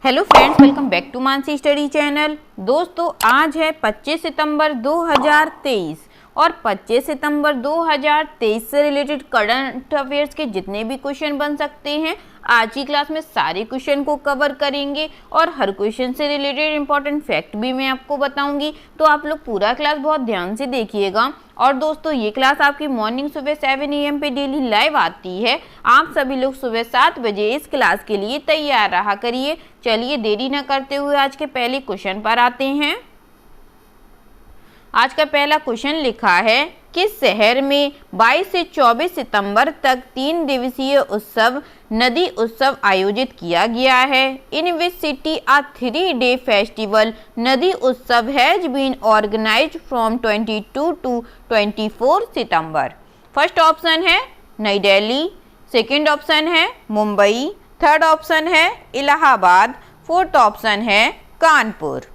Hello friends, welcome back to Mansi study channel. दोस्तों, आज है 25 सितंबर 2023 और 25 सितंबर 2023 से रिलेटेड करंट अफेयर्स के जितने भी क्वेश्चन बन सकते हैं आज की क्लास में सारे क्वेश्चन को कवर करेंगे और हर क्वेश्चन से रिलेटेड इंपॉर्टेंट फैक्ट भी मैं आपको बताऊंगी। तो आप लोग पूरा क्लास बहुत ध्यान से देखिएगा। और दोस्तों, ये क्लास आपकी मॉर्निंग सुबह 7 AM पे डेली लाइव आती है। आप सभी लोग सुबह 7 बजे इस क्लास के लिए तैयार रहा करिए। चलिए देरी न करते हुए आज के पहले क्वेश्चन पर आते हैं। आज का पहला क्वेश्चन लिखा है, किस शहर में 22 से 24 सितंबर तक 3 दिवसीय उत्सव नदी उत्सव आयोजित किया गया है? इन which city a 3-day festival Nadi Utsav has been organized from 22 to 24 सितंबर। फर्स्ट ऑप्शन है नई दिल्ली, सेकंड ऑप्शन है मुंबई, थर्ड ऑप्शन है इलाहाबाद, फोर्थ ऑप्शन है कानपुर।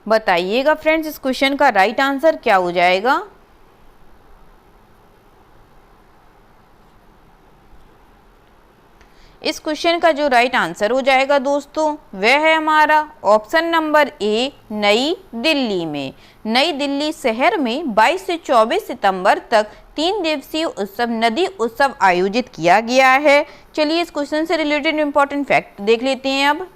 बताइएगा फ्रेंड्स, इस क्वेश्चन का राइट आंसर क्या हो जाएगा? इस क्वेश्चन का जो राइट आंसर हो जाएगा दोस्तों, वह है हमारा ऑप्शन नंबर ए, नई दिल्ली में। नई दिल्ली शहर में 22 से 24 सितंबर तक 3 दिवसीय उत्सव नदी उत्सव आयोजित किया गया है। चलिए इस क्वेश्चन से रिलेटेड इंपॉर्टेंट फैक्ट देख लेते हैं। अब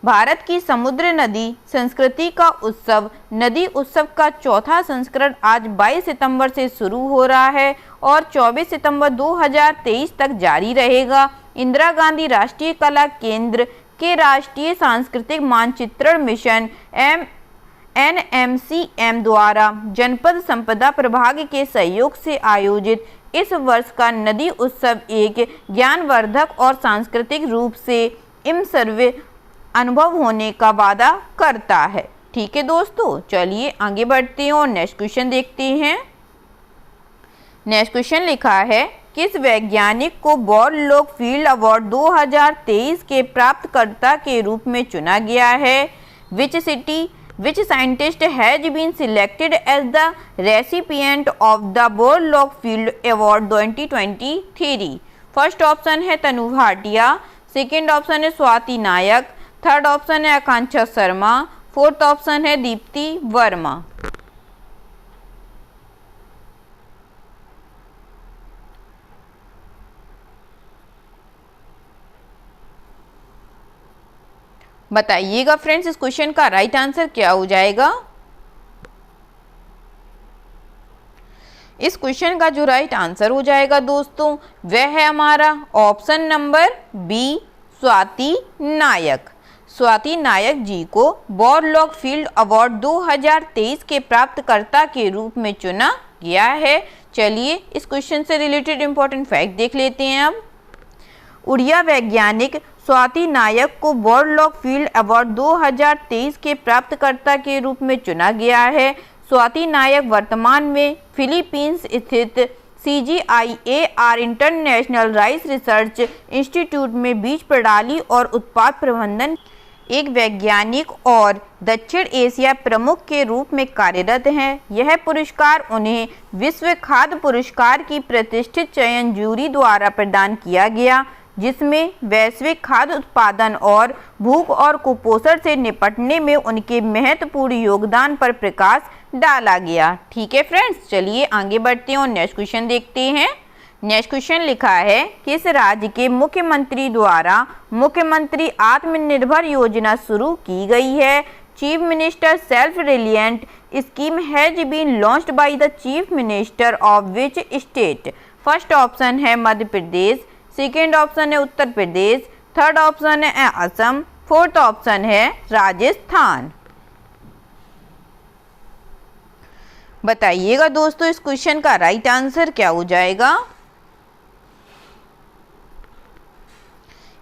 भारत की समुद्र नदी संस्कृति का उत्सव नदी उत्सव का चौथा संस्करण आज 22 सितंबर से शुरू हो रहा है और 24 सितंबर 2023 तक जारी रहेगा। इंदिरा गांधी राष्ट्रीय कला केंद्र के राष्ट्रीय सांस्कृतिक मानचित्रण मिशन NMCM द्वारा जनपद संपदा प्रभाग के सहयोग से आयोजित इस वर्ष का नदी उत्सव एक ज्ञानवर्धक और सांस्कृतिक रूप से इमर्सिव अनुभव होने का वादा करता है। ठीक है दोस्तों, चलिए आगे बढ़ते हैं और नेक्स्ट क्वेश्चन देखते हैं। नेक्स्ट क्वेश्चन लिखा है, किस वैज्ञानिक को बॉरलॉग फील्ड अवार्ड 2023 के प्राप्तकर्ता के रूप में चुना गया है? Which scientist has been selected as the recipient of the Borlaug field award 2023? First option है तनु भाटिया, सेकेंड ऑप्शन है स्वाति नायक, थर्ड ऑप्शन है आकांक्षा शर्मा, फोर्थ ऑप्शन है दीप्ति वर्मा। बताइएगा फ्रेंड्स, इस क्वेश्चन का राइट आंसर क्या हो जाएगा? इस क्वेश्चन का जो राइट आंसर हो जाएगा दोस्तों, वह है हमारा ऑप्शन नंबर बी, स्वाति नायक। स्वाति नायक जी को बॉरलॉग फील्ड अवार्ड 2023 के प्राप्तकर्ता के रूप में चुना गया है। चलिए इस क्वेश्चन से रिलेटेड इंपॉर्टेंट फैक्ट देख लेते हैं। अब उड़िया वैज्ञानिक स्वाति नायक को बॉरलॉग फील्ड अवार्ड 2023 के प्राप्तकर्ता के रूप में चुना गया है। स्वाति नायक वर्तमान में फिलीपींस स्थित CGIAR international rice research institute में बीज प्रणाली और उत्पाद प्रबंधन एक वैज्ञानिक और दक्षिण एशिया प्रमुख के रूप में कार्यरत हैं। यह पुरस्कार उन्हें विश्व खाद्य पुरस्कार की प्रतिष्ठित चयन जूरी द्वारा प्रदान किया गया, जिसमें वैश्विक खाद्य उत्पादन और भूख और कुपोषण से निपटने में उनके महत्वपूर्ण योगदान पर प्रकाश डाला गया। ठीक है फ्रेंड्स, चलिए आगे बढ़ते हैं और नेक्स्ट क्वेश्चन देखते हैं। नेक्स्ट क्वेश्चन लिखा है, किस राज्य के मुख्यमंत्री द्वारा मुख्यमंत्री आत्मनिर्भर योजना शुरू की गई है? Chief minister self reliant scheme has been launched by the chief minister of which state? First option है मध्य प्रदेश, सेकेंड ऑप्शन है उत्तर प्रदेश, थर्ड ऑप्शन है असम, फोर्थ ऑप्शन है राजस्थान। बताइएगा दोस्तों, इस क्वेश्चन का राइट आंसर क्या हो जाएगा?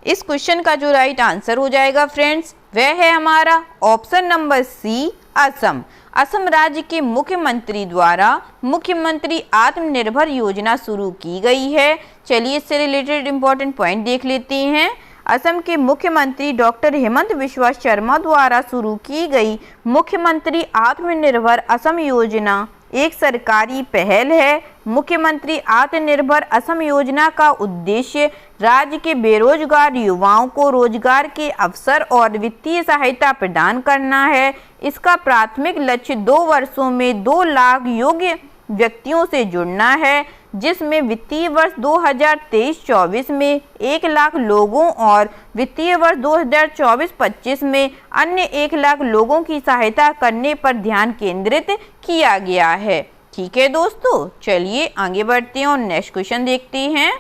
इस क्वेश्चन का जो राइट आंसर हो जाएगा फ्रेंड्स, वह है हमारा option number C, Assam. Assam राज्य के मुख्यमंत्री द्वारा मुख्यमंत्री आत्मनिर्भर योजना शुरू की गई है। चलिए इससे रिलेटेड इंपॉर्टेंट पॉइंट देख लेते हैं। असम के मुख्यमंत्री डॉक्टर हेमंत बिस्वा शर्मा द्वारा शुरू की गई मुख्यमंत्री आत्मनिर्भर असम योजना एक सरकारी पहल है। मुख्यमंत्री आत्मनिर्भर असम योजना का उद्देश्य राज्य के बेरोजगार युवाओं को रोजगार के अवसर और वित्तीय सहायता प्रदान करना है। इसका प्राथमिक लक्ष्य 2 वर्षों में 2 लाख योग्य व्यक्तियों से जुड़ना है, जिसमें वित्तीय वर्ष 2023-24 में 1 लाख लोगों और वित्तीय वर्ष 2024-25 में अन्य 1 लाख लोगों की सहायता करने पर ध्यान केंद्रित किया गया है। ठीक है दोस्तों, चलिए आगे बढ़ते हैं और नेक्स्ट क्वेश्चन देखते हैं।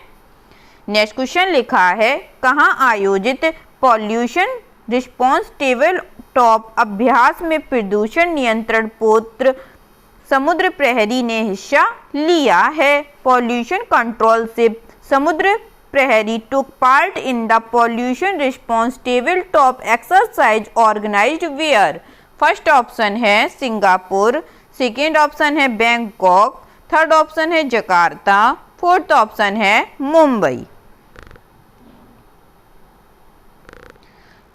नेक्स्ट क्वेश्चन लिखा है, कहाँ आयोजित पॉल्यूशन रिस्पॉन्स टेबल टॉप अभ्यास में प्रदूषण नियंत्रण पोत्र समुद्र प्रहरी ने हिस्सा लिया है। पॉल्यूशन कंट्रोल से Samudra Prahari took part in the pollution response table top exercise organized where. First option है सिंगापुर, सेकेंड ऑप्शन है बैंकॉक, थर्ड ऑप्शन है जकार्ता, फोर्थ ऑप्शन है मुंबई।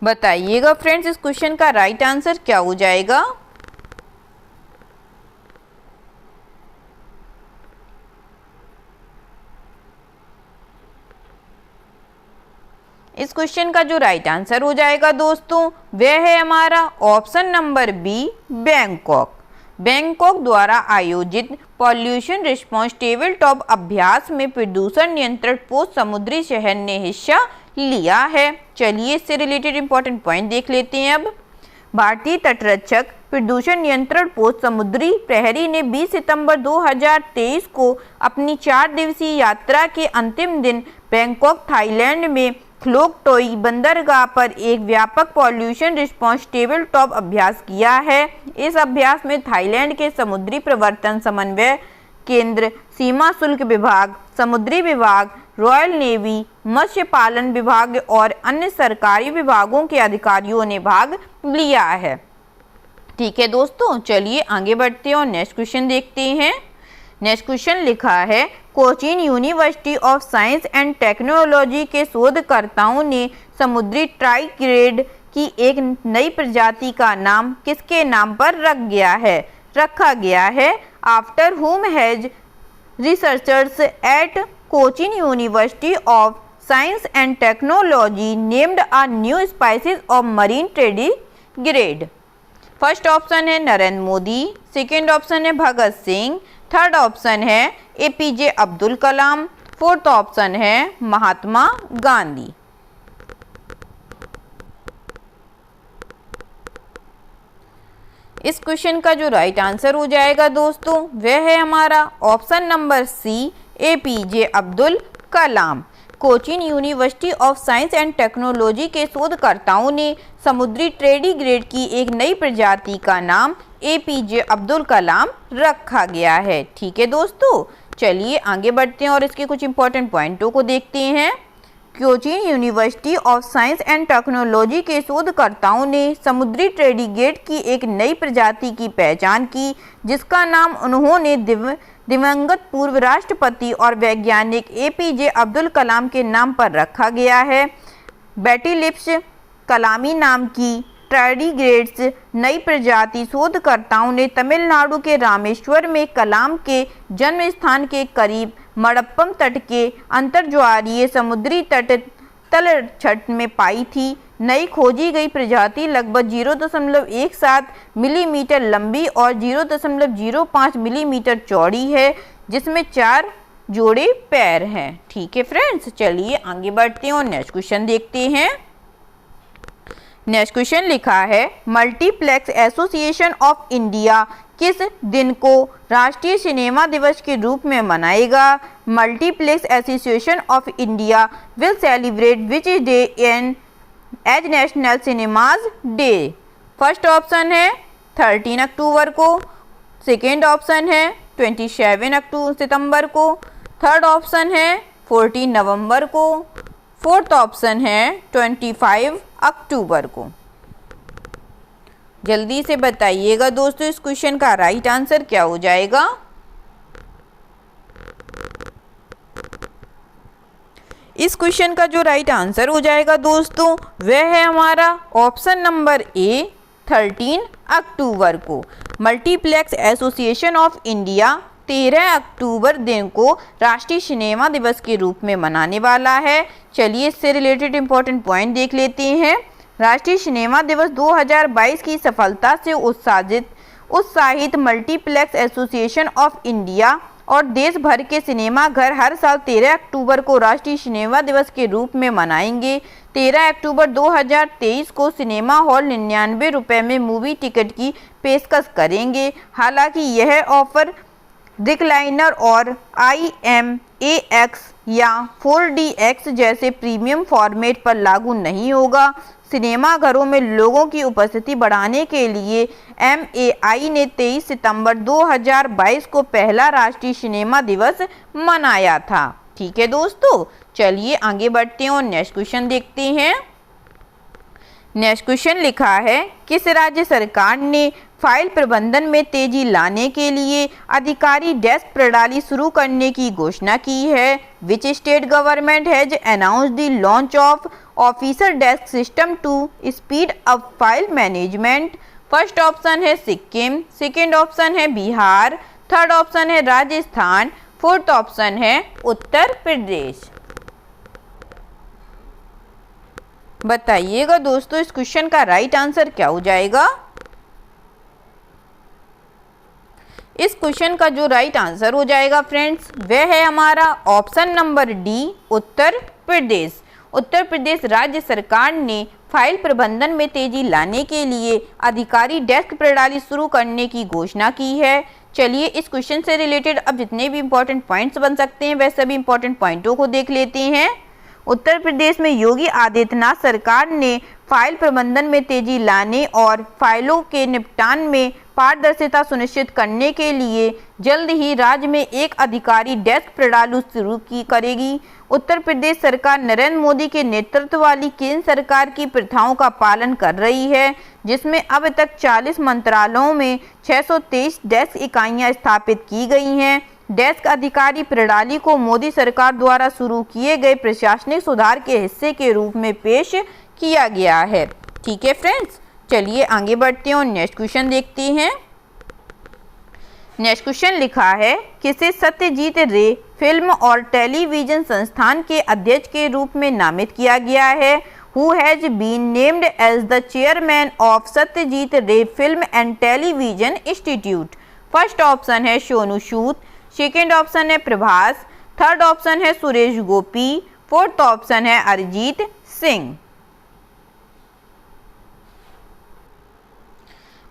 बताइएगा फ्रेंड्स, इस क्वेश्चन का राइट आंसर क्या हो जाएगा। इस क्वेश्चन का जो राइट आंसर हो जाएगा दोस्तों, वह है हमारा option number B, Bangkok. Bangkok द्वारा आयोजित पॉल्यूशन रिस्पॉन्स टेबल टॉप अभ्यास में प्रदूषण नियंत्रण पोस्ट समुद्री शहर ने हिस्सा लिया है। चलिए इससे रिलेटेड इंपॉर्टेंट पॉइंट देख लेते हैं। अब भारतीय तटरक्षक प्रदूषण नियंत्रण पोस्ट समुद्री प्रहरी ने 20 सितंबर 2023 को अपनी 4 दिवसीय यात्रा के अंतिम दिन बैंकॉक थाईलैंड में क्लोक टोई बंदरगाह पर एक व्यापक पॉल्यूशन रिस्पॉन्स टेबल टॉप अभ्यास किया है। इस अभ्यास में थाईलैंड के समुद्री प्रवर्तन समन्वय केंद्र, सीमा शुल्क विभाग, समुद्री विभाग, रॉयल नेवी, मत्स्य पालन विभाग और अन्य सरकारी विभागों के अधिकारियों ने भाग लिया है। ठीक है दोस्तों, चलिए आगे बढ़ते हैं और नेक्स्ट क्वेश्चन देखते हैं। नेक्स्ट क्वेश्चन लिखा है, Cochin university of science and technology के शोधकर्ताओं ने समुद्री ट्राइग्रेड की एक नई प्रजाति का नाम किसके नाम पर रखा गया है। After whom has researchers at Cochin university of science and technology named a new species of marine tardigrade. First option है नरेंद्र मोदी, सेकेंड ऑप्शन है भगत सिंह, थर्ड ऑप्शन है APJ Abdul Kalam, fourth option है महात्मा गांधी। इस क्वेश्चन का जो राइट आंसर हो जाएगा दोस्तों, वह है हमारा option number C, APJ Abdul Kalam. Cochin university of science and technology के शोधकर्ताओं ने समुद्री ट्राइग्रेड की एक नई प्रजाति का नाम APJ अब्दुल कलाम रखा गया है। ठीक है दोस्तों, चलिए आगे बढ़ते हैं और इसके कुछ इंपॉर्टेंट पॉइंटों को देखते हैं। Cochin university of science and technology के शोधकर्ताओं ने समुद्री ट्राइग्रेड की एक नई प्रजाति की पहचान की, जिसका नाम उन्होंने दिवंगत पूर्व राष्ट्रपति और वैज्ञानिक APJ अब्दुल कलाम के नाम पर रखा गया है। बैटिलिप्स कलामी नाम की ट्राइग्रेड्स नई प्रजाति शोधकर्ताओं ने तमिलनाडु के रामेश्वर में कलाम के जन्म स्थान के करीब मड़प्पम तट के अंतर्ज्वारीय समुद्री तलछट में पाई थी। नई खोजी गई प्रजाति लगभग 0.17 मिलीमीटर लंबी और 0.05 मिलीमीटर चौड़ी है, जिसमें 4 जोड़े पैर हैं। ठीक है फ्रेंड्स, चलिए आगे बढ़ते हैं और नेक्स्ट क्वेश्चन देखते हैं। नेक्स्ट क्वेश्चन लिखा है, मल्टीप्लेक्स एसोसिएशन ऑफ इंडिया किस दिन को राष्ट्रीय सिनेमा दिवस के रूप में मनाएगा। Multiplex association of India will celebrate which day as national cinemas day. First option है 13 अक्टूबर को, सेकेंड ऑप्शन है 27 सितंबर को, थर्ड ऑप्शन है 14 नवंबर को, फोर्थ ऑप्शन है 25 अक्टूबर को। जल्दी से बताइएगा दोस्तों, इस क्वेश्चन का राइट आंसर क्या हो जाएगा। इस क्वेश्चन का जो राइट आंसर हो जाएगा दोस्तों, वह है हमारा ऑप्शन नंबर ए, 13 अक्टूबर को। मल्टीप्लेक्स एसोसिएशन ऑफ इंडिया 13 अक्टूबर दिन को राष्ट्रीय सिनेमा दिवस के रूप में मनाने वाला है। चलिए इससे रिलेटेड इंपॉर्टेंट पॉइंट देख लेते हैं। राष्ट्रीय सिनेमा दिवस 2022 की सफलता से उत्साहित मल्टीप्लेक्स एसोसिएशन ऑफ इंडिया और देश भर के सिनेमा घर हर साल 13 अक्टूबर को राष्ट्रीय सिनेमा दिवस के रूप में मनाएंगे। 13 अक्टूबर 2023 को सिनेमा हॉल 99 रुपये में मूवी टिकट की पेशकश करेंगे। हालांकि यह ऑफर रिक्लाइनर और IMAX या 4DX जैसे प्रीमियम फॉर्मेट पर लागू नहीं होगा। सिनेमा घरों में लोगों की उपस्थिति बढ़ाने के लिए MAI ने 23 सितंबर 2022 को पहला राष्ट्रीय सिनेमा दिवस मनाया था। ठीक है दोस्तों, चलिए आगे बढ़ते हैं और नेक्स्ट क्वेश्चन देखते हैं। नेक्स्ट क्वेश्चन लिखा है, किस राज्य सरकार ने फाइल प्रबंधन में तेजी लाने के लिए अधिकारी डेस्क प्रणाली शुरू करने की घोषणा की है? Which state government has announced the launch of officer desk system to speed up file management? First option है सिक्किम, सेकेंड ऑप्शन है बिहार, थर्ड ऑप्शन है राजस्थान, फोर्थ ऑप्शन है उत्तर प्रदेश। बताइएगा दोस्तों इस क्वेश्चन का राइट आंसर क्या हो जाएगा। इस क्वेश्चन का जो राइट आंसर हो जाएगा फ्रेंड्स वह है हमारा option number D, Uttar Pradesh. Uttar Pradesh राज्य सरकार ने फाइल प्रबंधन में तेजी लाने के लिए अधिकारी डेस्क प्रणाली शुरू करने की घोषणा की है। चलिए इस क्वेश्चन से रिलेटेड अब जितने भी इंपॉर्टेंट पॉइंट्स बन सकते हैं वह सभी इंपॉर्टेंट पॉइंटों को देख लेते हैं। उत्तर प्रदेश में योगी आदित्यनाथ सरकार ने फाइल प्रबंधन में तेजी लाने और फाइलों के निपटान में पारदर्शिता सुनिश्चित करने के लिए जल्द ही राज्य में एक अधिकारी डेस्क प्रणाली शुरू करेगी। उत्तर प्रदेश सरकार नरेंद्र मोदी के नेतृत्व वाली केंद्र सरकार की प्रथाओं का पालन कर रही है, जिसमें अब तक 40 मंत्रालयों में 623 डेस्क इकाइयां स्थापित की गई हैं। डेस्क अधिकारी प्रणाली को मोदी सरकार द्वारा शुरू किए गए प्रशासनिक सुधार के हिस्से के रूप में पेश किया गया है। ठीक है फ्रेंड्स, चलिए आगे बढ़ते हैं और नेक्स्ट क्वेश्चन देखते हैं। नेक्स्ट क्वेश्चन लिखा है, किसे सत्यजीत रे फिल्म और टेलीविजन संस्थान के अध्यक्ष के रूप में नामित किया गया है? Who has been named as the chairman of Satyajit रे film and television institute? First option है सोनू सूद, सेकेंड ऑप्शन है प्रभास, थर्ड ऑप्शन है सुरेश गोपी, फोर्थ ऑप्शन है अरिजीत सिंह।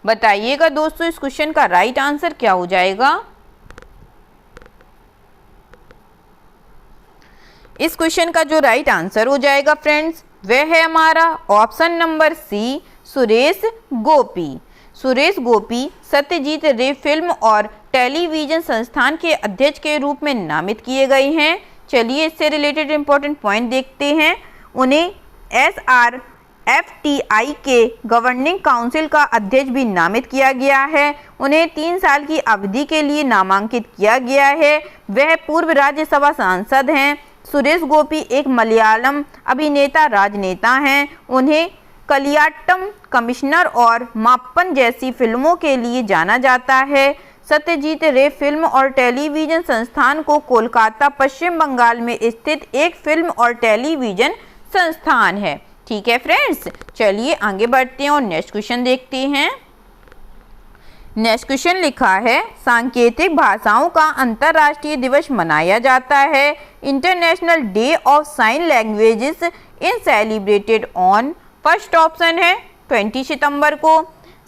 बताइएगा दोस्तों इस क्वेश्चन का राइट आंसर क्या हो जाएगा। इस क्वेश्चन का जो राइट आंसर हो जाएगा फ्रेंड्स वह है हमारा ऑप्शन नंबर सी, सुरेश गोपी। सुरेश गोपी सत्यजीत रे फिल्म और टेलीविजन संस्थान के अध्यक्ष के रूप में नामित किए गए हैं। चलिए इससे रिलेटेड इंपॉर्टेंट पॉइंट देखते हैं। उन्हें SRFTI के गवर्निंग काउंसिल का अध्यक्ष भी नामित किया गया है। उन्हें 3 साल की अवधि के लिए नामांकित किया गया है। वह पूर्व राज्यसभा सांसद हैं। सुरेश गोपी एक मलयालम अभिनेता राजनेता हैं। उन्हें कलियाट्टम, कमिश्नर और माप्पन जैसी फिल्मों के लिए जाना जाता है। सत्यजीत रे फिल्म और टेलीविजन संस्थान को कोलकाता, पश्चिम बंगाल में स्थित एक फिल्म और टेलीविजन संस्थान है। ठीक है फ्रेंड्स, चलिए आगे बढ़ते हैं और नेक्स्ट क्वेश्चन देखते हैं। नेक्स्ट क्वेश्चन लिखा है, सांकेतिक भाषाओं का अंतर्राष्ट्रीय दिवस मनाया जाता है। International day of sine languages in celebrated on? First option है 20 सितंबर को,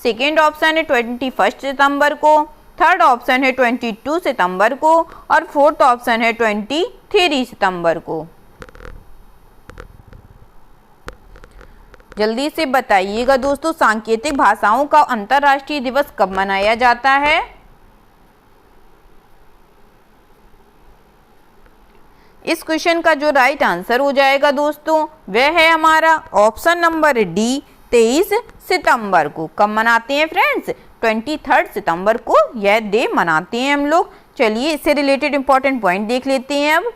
सेकेंड ऑप्शन है 21 सितंबर को, थर्ड ऑप्शन है 22 सितंबर को और फोर्थ ऑप्शन है 23 सितंबर को। जल्दी से बताइएगा दोस्तों सांकेतिक भाषाओं का अंतर्राष्ट्रीय दिवस कब मनाया जाता है। इस क्वेश्चन का जो राइट आंसर हो जाएगा दोस्तों वह है हमारा ऑप्शन नंबर डी, 23 सितंबर को। कब मनाते हैं फ्रेंड्स? 23 सितंबर को यह डे मनाते हैं हम लोग। चलिए इससे रिलेटेड इंपॉर्टेंट पॉइंट देख लेते हैं अब।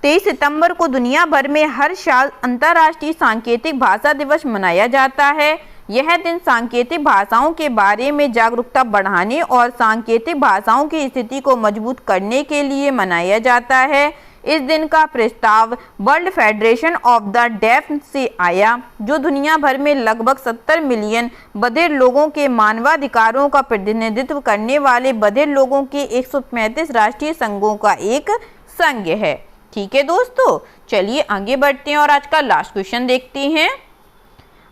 23 सितंबर को दुनिया भर में हर साल अंतर्राष्ट्रीय सांकेतिक भाषा दिवस मनाया जाता है। यह दिन सांकेतिक भाषाओं के बारे में जागरूकता बढ़ाने और सांकेतिक भाषाओं की स्थिति को मजबूत करने के लिए मनाया जाता है। इस दिन का प्रस्ताव world federation of the deaf से आया, जो दुनिया भर में लगभग 70 मिलियन बधिर लोगों के मानवाधिकारों का प्रतिनिधित्व करने वाले बधिर लोगों के 135 राष्ट्रीय संघों का एक संघ है। ठीक है दोस्तों, चलिए आगे बढ़ते हैं और आज का लास्ट क्वेश्चन देखते हैं।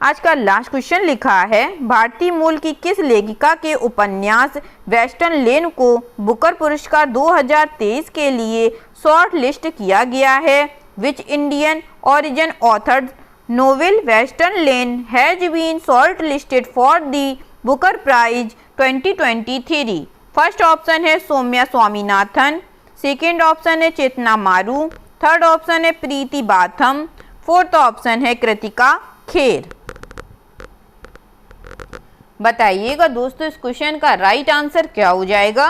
आज का लास्ट क्वेश्चन लिखा है, भारतीय मूल की किस लेखिका के उपन्यास वेस्टर्न लेन को बुकर पुरस्कार 2023 के लिए शॉर्ट लिस्ट किया गया है? Which Indian origin author novel western lane has been shortlisted for the Booker prize 2023? First option है सौम्या स्वामीनाथन, सेकेंड ऑप्शन है चेतना मारू, थर्ड ऑप्शन है प्रीति बाथम, फोर्थ ऑप्शन है कृतिका खेर। बताइएगा दोस्तों इस क्वेश्चन का राइट आंसर क्या हो जाएगा।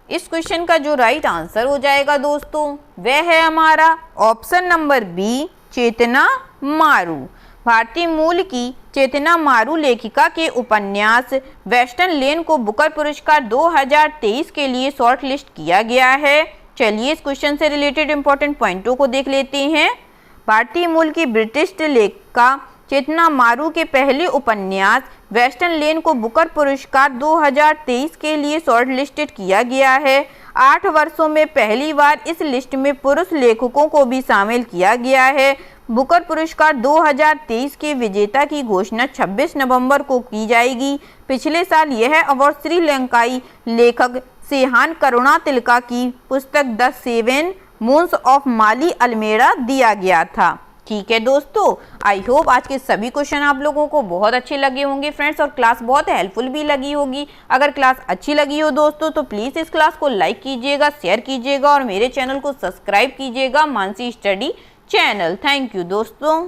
इस क्वेश्चन का जो राइट आंसर हो जाएगा दोस्तों वह है हमारा ऑप्शन नंबर बी, चेतना मारू। भारतीय मूल की चेतना मारू लेखिका के उपन्यास वेस्टर्न लेन को बुकर पुरस्कार 2023 के लिए शॉर्ट लिस्ट किया गया है। चलिए इस क्वेश्चन से रिलेटेड इंपॉर्टेंट पॉइंटों को देख लेते हैं। भारतीय मूल की ब्रिटिश लेखिका चेतना मारू के पहले उपन्यास वेस्टर्न लेन को बुकर पुरस्कार 2023 के लिए शॉर्ट लिस्टेड किया गया है। 8 वर्षों में पहली बार इस लिस्ट में पुरुष लेखकों को भी शामिल किया गया है। बुकर पुरस्कार 2023 के विजेता की घोषणा 26 नवंबर को की जाएगी। पिछले साल यह अवार्ड श्रीलंकाई लेखक सेहान करुणातिलका की पुस्तक द 7 मून्स ऑफ माली अल्मेड़ा दिया गया था। ठीक है दोस्तों, आई होप आज के सभी क्वेश्चन आप लोगों को बहुत अच्छे लगे होंगे फ्रेंड्स, और क्लास बहुत हेल्पफुल भी लगी होगी। अगर क्लास अच्छी लगी हो दोस्तों तो प्लीज़ इस क्लास को लाइक कीजिएगा, शेयर कीजिएगा और मेरे चैनल को सब्सक्राइब कीजिएगा, Mansi study channel. Thank you दोस्तों।